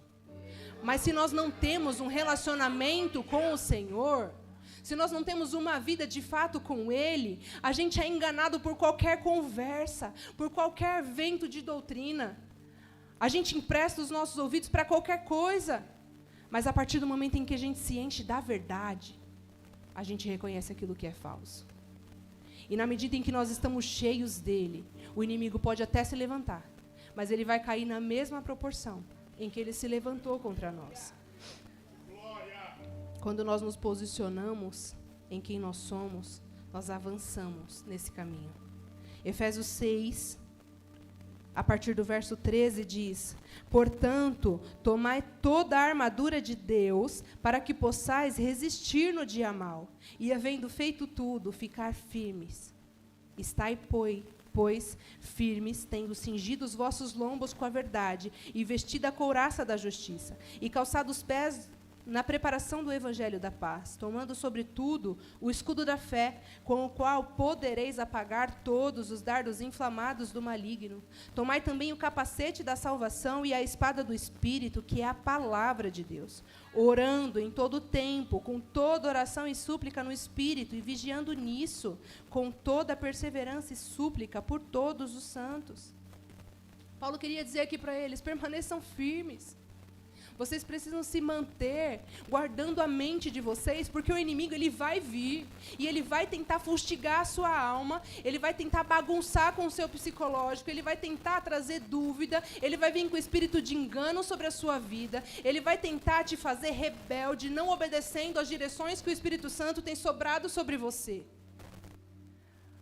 Mas se nós não temos um relacionamento com o Senhor, se nós não temos uma vida de fato com Ele, a gente é enganado por qualquer conversa, por qualquer vento de doutrina. A gente empresta os nossos ouvidos para qualquer coisa. Mas a partir do momento em que a gente se enche da verdade, a gente reconhece aquilo que é falso. E na medida em que nós estamos cheios dele, o inimigo pode até se levantar, mas ele vai cair na mesma proporção em que ele se levantou contra nós. Quando nós nos posicionamos em quem nós somos, nós avançamos nesse caminho. Efésios 6, a partir do verso 13, diz: Portanto, tomai toda a armadura de Deus, para que possais resistir no dia mau, e havendo feito tudo, ficar firmes. Estai, pois, firmes, tendo cingido os vossos lombos com a verdade, e vestida a couraça da justiça, e calçado os pés na preparação do evangelho da paz, tomando sobretudo o escudo da fé, com o qual podereis apagar todos os dardos inflamados do maligno. Tomai também o capacete da salvação e a espada do Espírito, que é a palavra de Deus, orando em todo o tempo, com toda oração e súplica no Espírito, e vigiando nisso, com toda perseverança e súplica por todos os santos. Paulo queria dizer aqui para eles: permaneçam firmes. Vocês precisam se manter guardando a mente de vocês, porque o inimigo ele vai vir e ele vai tentar fustigar a sua alma, ele vai tentar bagunçar com o seu psicológico, ele vai tentar trazer dúvida, ele vai vir com o espírito de engano sobre a sua vida, ele vai tentar te fazer rebelde, não obedecendo às direções que o Espírito Santo tem sobrado sobre você.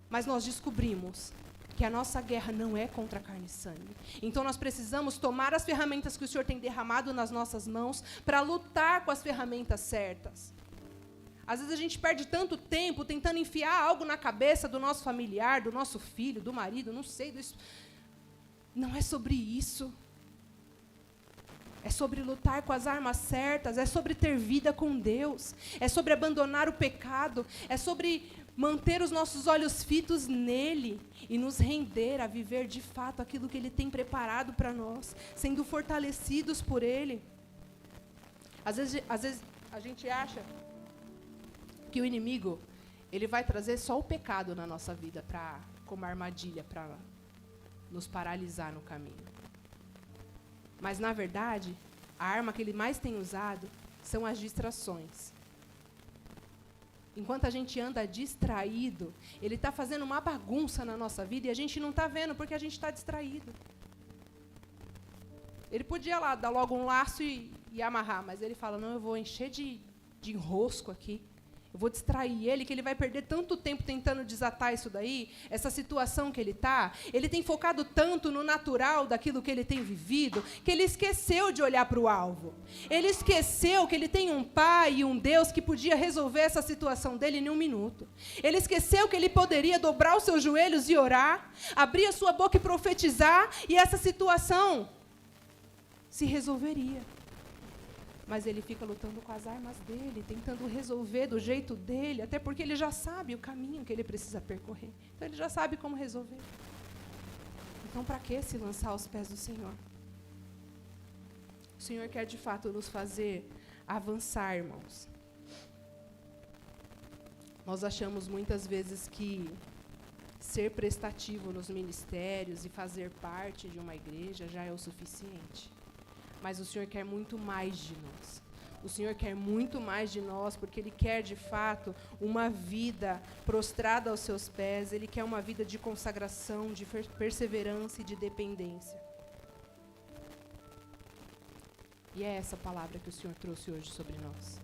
Mas nós descobrimos que a nossa guerra não é contra carne e sangue. Então nós precisamos tomar as ferramentas que o Senhor tem derramado nas nossas mãos para lutar com as ferramentas certas. Às vezes a gente perde tanto tempo tentando enfiar algo na cabeça do nosso familiar, do nosso filho, do marido, não sei. Não é sobre isso. É sobre lutar com as armas certas, é sobre ter vida com Deus, é sobre abandonar o pecado, é sobre manter os nossos olhos fitos nele e nos render a viver de fato aquilo que ele tem preparado para nós, sendo fortalecidos por ele. Às vezes a gente acha que o inimigo ele vai trazer só o pecado na nossa vida como armadilha para nos paralisar no caminho. Mas, na verdade, a arma que ele mais tem usado são as distrações. Enquanto a gente anda distraído, ele está fazendo uma bagunça na nossa vida e a gente não está vendo porque a gente está distraído. Ele podia lá dar logo um laço e amarrar, mas ele fala: não, eu vou encher de enrosco aqui. Eu vou distrair ele, que ele vai perder tanto tempo tentando desatar isso daí, essa situação que ele está. Ele tem focado tanto no natural daquilo que ele tem vivido, que ele esqueceu de olhar para o alvo. Ele esqueceu que ele tem um pai e um Deus que podia resolver essa situação dele em 1 minuto. Ele esqueceu que ele poderia dobrar os seus joelhos e orar, abrir a sua boca e profetizar, e essa situação se resolveria. mas ele fica lutando com as armas dele, tentando resolver do jeito dele, até porque ele já sabe o caminho que ele precisa percorrer. Então ele já sabe como resolver. Então, para que se lançar aos pés do Senhor? O Senhor quer, de fato, nos fazer avançar, irmãos. Nós achamos muitas vezes que ser prestativo nos ministérios e fazer parte de uma igreja já é o suficiente. Mas o Senhor quer muito mais de nós. O Senhor quer muito mais de nós, porque Ele quer, de fato, uma vida prostrada aos seus pés. Ele quer uma vida de consagração, de perseverança e de dependência. E é essa palavra que o Senhor trouxe hoje sobre nós.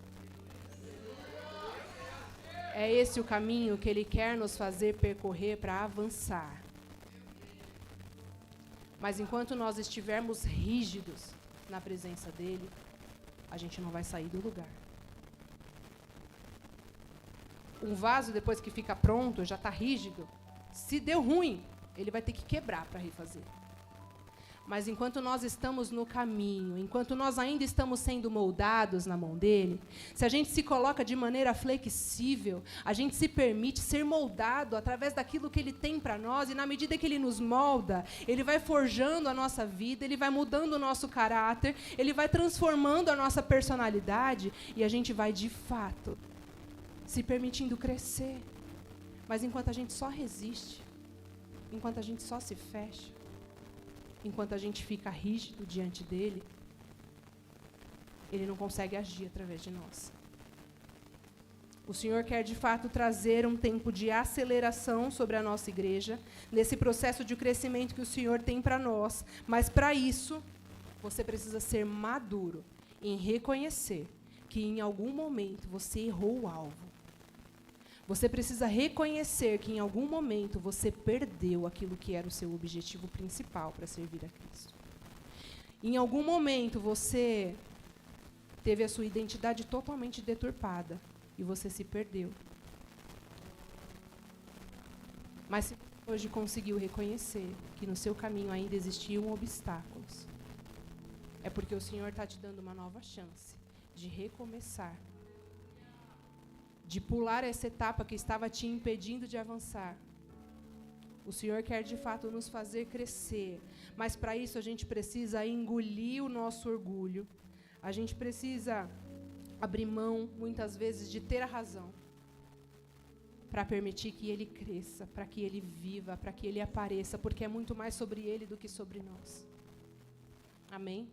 É esse o caminho que Ele quer nos fazer percorrer para avançar. Mas enquanto nós estivermos rígidos na presença dEle, a gente não vai sair do lugar. Um vaso, depois que fica pronto, já está rígido. Se deu ruim, ele vai ter que quebrar para refazer. Mas enquanto nós estamos no caminho, enquanto nós ainda estamos sendo moldados na mão dele, se a gente se coloca de maneira flexível, a gente se permite ser moldado através daquilo que ele tem para nós, e na medida que ele nos molda, ele vai forjando a nossa vida, ele vai mudando o nosso caráter, ele vai transformando a nossa personalidade, e a gente vai, de fato, se permitindo crescer. Mas enquanto a gente só resiste, enquanto a gente só se fecha, enquanto a gente fica rígido diante dele, ele não consegue agir através de nós. O Senhor quer, de fato, trazer um tempo de aceleração sobre a nossa igreja, nesse processo de crescimento que o Senhor tem para nós, mas, para isso, você precisa ser maduro em reconhecer que, em algum momento, você errou o alvo. Você precisa reconhecer que, em algum momento, você perdeu aquilo que era o seu objetivo principal para servir a Cristo. Em algum momento, você teve a sua identidade totalmente deturpada e você se perdeu. Mas se hoje conseguiu reconhecer que no seu caminho ainda existiam obstáculos, é porque o Senhor está te dando uma nova chance de recomeçar, de pular essa etapa que estava te impedindo de avançar. O Senhor quer, de fato, nos fazer crescer, mas para isso a gente precisa engolir o nosso orgulho, a gente precisa abrir mão, muitas vezes, de ter a razão, para permitir que Ele cresça, para que Ele viva, para que Ele apareça, porque é muito mais sobre Ele do que sobre nós. Amém?